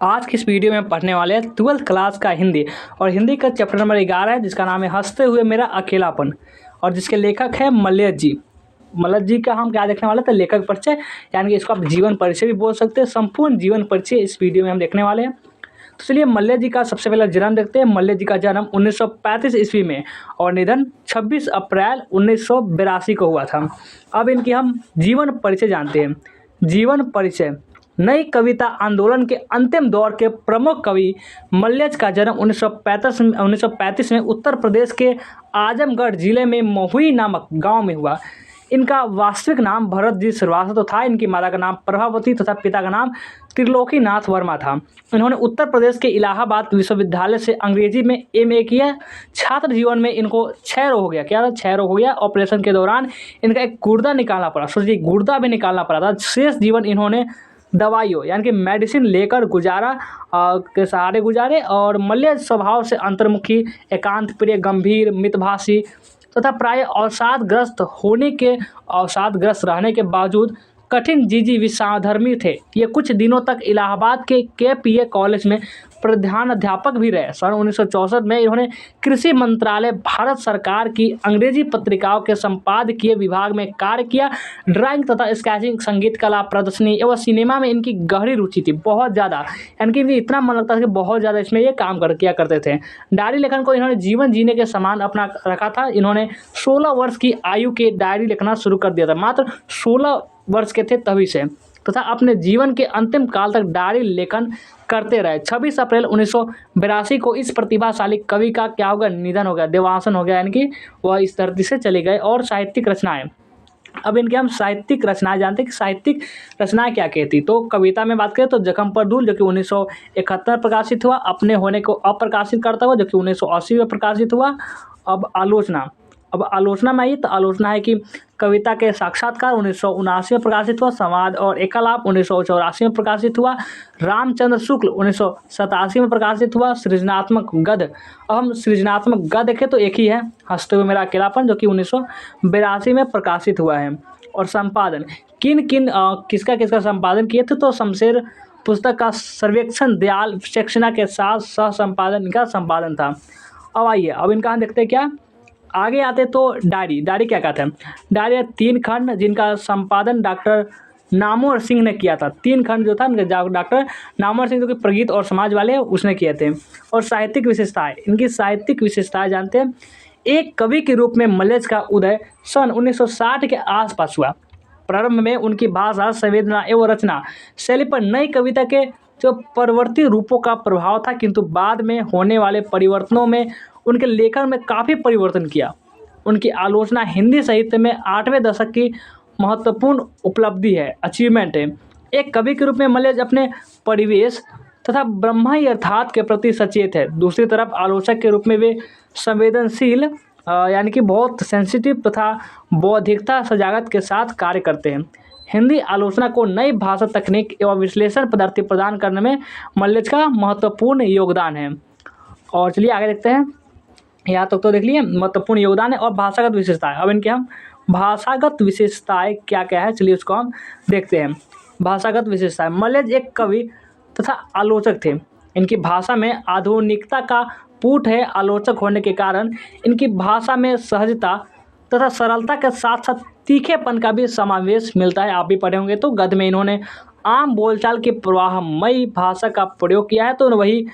आज की इस वीडियो में हम पढ़ने वाले हैं 12th क्लास का हिंदी और हिंदी का चैप्टर नंबर 11 है जिसका नाम है हंसते हुए मेरा अकेलापन और जिसके लेखक है मल्लेश जी। मल्लेश जी का हम क्या देखने वाले थे, लेखक परिचय, यानी कि इसको आप जीवन परिचय भी बोल सकते हैं। संपूर्ण जीवन परिचय इस वीडियो में हम देखने वाले हैं। तो चलिए मल्लेश जी का सबसे पहले जन्म देखते हैं। मल्लेश जी का जन्म 1935 ईस्वी में और निधन 26 अप्रैल 1982 को हुआ था। अब इनकी हम जीवन परिचय जानते हैं। जीवन परिचय। नई कविता आंदोलन के अंतिम दौर के प्रमुख कवि मल्लेश का जन्म 1935 में उत्तर प्रदेश के आजमगढ़ जिले में महुई नामक गांव में हुआ। इनका वास्तविक नाम भरत जी श्रीवास्तव तो था। इनकी माता का नाम प्रभावती तथा पिता का नाम त्रिलोकीनाथ वर्मा था। इन्होंने उत्तर प्रदेश के इलाहाबाद विश्वविद्यालय से अंग्रेजी में एमए किया। छात्र जीवन में इनको क्षय रोग हो गया। क्या था? क्षय रोग हो गया। ऑपरेशन के दौरान इनका एक गुर्दा निकालना पड़ा। सोचिए, गुर्दा भी निकालना पड़ा था। शेष जीवन इन्होंने दवाइयों यानी कि मेडिसिन लेकर के सहारे गुजारे और मल्लेश स्वभाव से अंतर्मुखी, एकांत प्रिय, गंभीर, मितभाषी तथा प्राय अवसादग्रस्त रहने के बावजूद कठिन विषाधर्मी थे। ये कुछ दिनों तक इलाहाबाद के केपीए कॉलेज में प्रधान अध्यापक भी रहे। सन 1964 में इन्होंने कृषि मंत्रालय भारत सरकार की अंग्रेजी पत्रिकाओं के संपादकीय विभाग में कार्य किया। ड्राइंग तथा स्केचिंग, संगीत, कला प्रदर्शनी एवं सिनेमा में इनकी गहरी रुचि थी, बहुत ज़्यादा। यानी कि इन्हें इतना मन लगता था कि बहुत ज़्यादा इसमें ये काम किया करते थे। डायरी लेखन को इन्होंने जीवन जीने के समान अपना रखा था। इन्होंने 16 वर्ष की आयु के डायरी लिखना शुरू कर दिया था। मात्र 16 वर्ष के थे तभी से, तथा अपने जीवन के अंतिम काल तक डायरी लेखन करते रहे। 26 अप्रैल 1982 को इस प्रतिभाशाली कवि का क्या हो गया? निधन हो गया, देवांसन हो गया। यानी कि वह इस धरती से चले गए। और साहित्यिक रचनाएं, अब इनके हम साहित्यिक रचनाएं जानते हैं कि साहित्यिक रचनाएं क्या कहती। तो कविता में बात करें तो जख्म पर धूल जो कि 1971 प्रकाशित हुआ, अपने होने को अप्रकाशित करता हुआ जो कि 1980 में प्रकाशित हुआ। अब आलोचना में आइए तो आलोचना है कि कविता के साक्षात्कार 1979 में प्रकाशित हुआ। संवाद और एकालाप 1984 में प्रकाशित हुआ। रामचंद्र शुक्ल 1987 में प्रकाशित हुआ। सृजनात्मक गद्य, अब हम सृजनात्मक गद्य देखें तो एक ही है, हंसते हुए मेरा अकेलापन, जो कि 1982 में प्रकाशित हुआ है। और संपादन किसका संपादन किए थे? तो शमशेर पुस्तक का सर्वेक्षण दयाल सेक्सेना के साथ सह संपादन, इनका संपादन था। अब आइए, अब इनका हम देखते हैं क्या आगे आते। तो डायरी क्या कहते हैं? डायरी 3 खंड जिनका संपादन डॉक्टर नामवर सिंह ने किया था। 3 खंड जो था डॉक्टर नामवर सिंह जो कि प्रगीत और समाज वाले उसने किए थे। और साहित्यिक विशेषताएं, इनकी साहित्यिक विशेषताएं जानते हैं। एक कवि के रूप में मल्लेश का उदय सन 1960 के आसपास हुआ। प्रारंभ में उनकी भाषा, संवेदना एवं रचना शैली पर नई कविता के जो परिवर्तित रूपों का प्रभाव था, किंतु बाद में होने वाले परिवर्तनों में उनके लेखन में काफ़ी परिवर्तन किया। उनकी आलोचना हिंदी साहित्य में 8वें दशक की महत्वपूर्ण उपलब्धि है, अचीवमेंट है। एक कवि के रूप में मल्लेश अपने परिवेश तथा ब्रह्म अर्थात के प्रति सचेत है। दूसरी तरफ आलोचक के रूप में वे संवेदनशील यानी कि बहुत सेंसिटिव तथा बौद्धिकता सजागत के साथ कार्य करते हैं। हिंदी आलोचना को नई भाषा तकनीक एवं विश्लेषण पद्धति प्रदान करने में मल्लेश का महत्वपूर्ण योगदान है। और चलिए आगे देखते हैं। यहाँ तक तो देख लिए महत्वपूर्ण योगदान है। और भाषागत विशेषताएं, अब इनके हम भाषागत विशेषताएं क्या क्या है चलिए उसको हम देखते हैं। भाषागत विशेषताएं, मल्लेश एक कवि तथा आलोचक थे। इनकी भाषा में आधुनिकता का पुट है। आलोचक होने के कारण इनकी भाषा में सहजता तथा सरलता के साथ साथ तीखेपन का भी समावेश मिलता है। आप भी पढ़े होंगे तो गद्य में इन्होंने आम बोलचाल के प्रवाहमयी भाषा का प्रयोग किया है, तो वही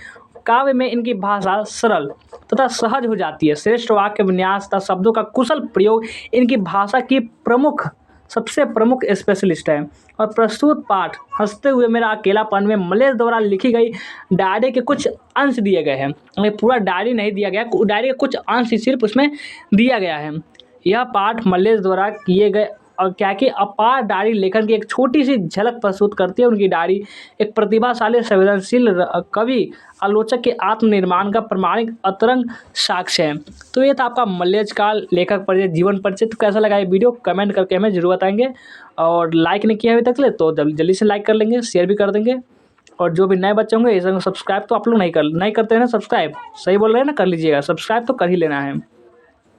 काव्य में इनकी भाषा सरल तथा सहज हो जाती है। श्रेष्ठ वाक्य विन्यास तथा शब्दों का कुशल प्रयोग इनकी भाषा की सबसे प्रमुख स्पेशलिस्ट है। और प्रस्तुत पाठ हंसते हुए मेरा अकेलापन में मल्लेश द्वारा लिखी गई डायरी के कुछ अंश दिए गए हैं। पूरा डायरी नहीं दिया गया, डायरी के कुछ अंश ही सिर्फ उसमें दिया गया है। यह पाठ मल्लेश द्वारा किए गए और क्या कि अपार डायरी लेखन की एक छोटी सी झलक प्रस्तुत करती है। उनकी डायरी एक प्रतिभाशाली, संवेदनशील कवि आलोचक के आत्मनिर्माण का प्रमाणिक अतरंग साक्ष्य है। तो ये था आपका मल्लेश का लेखक परिचय, जीवन परिचय। तो कैसा लगा ये वीडियो कमेंट करके हमें जरूर बताएंगे। और लाइक नहीं किया अभी तक ले तो जल्दी से लाइक कर लेंगे, शेयर भी कर देंगे। और जो भी नए बच्चे होंगे इसे सब्सक्राइब तो आप लोग नहीं करते हैं ना। सब्सक्राइब सही बोल रहे हैं ना, कर लीजिएगा। सब्सक्राइब तो कर ही लेना है।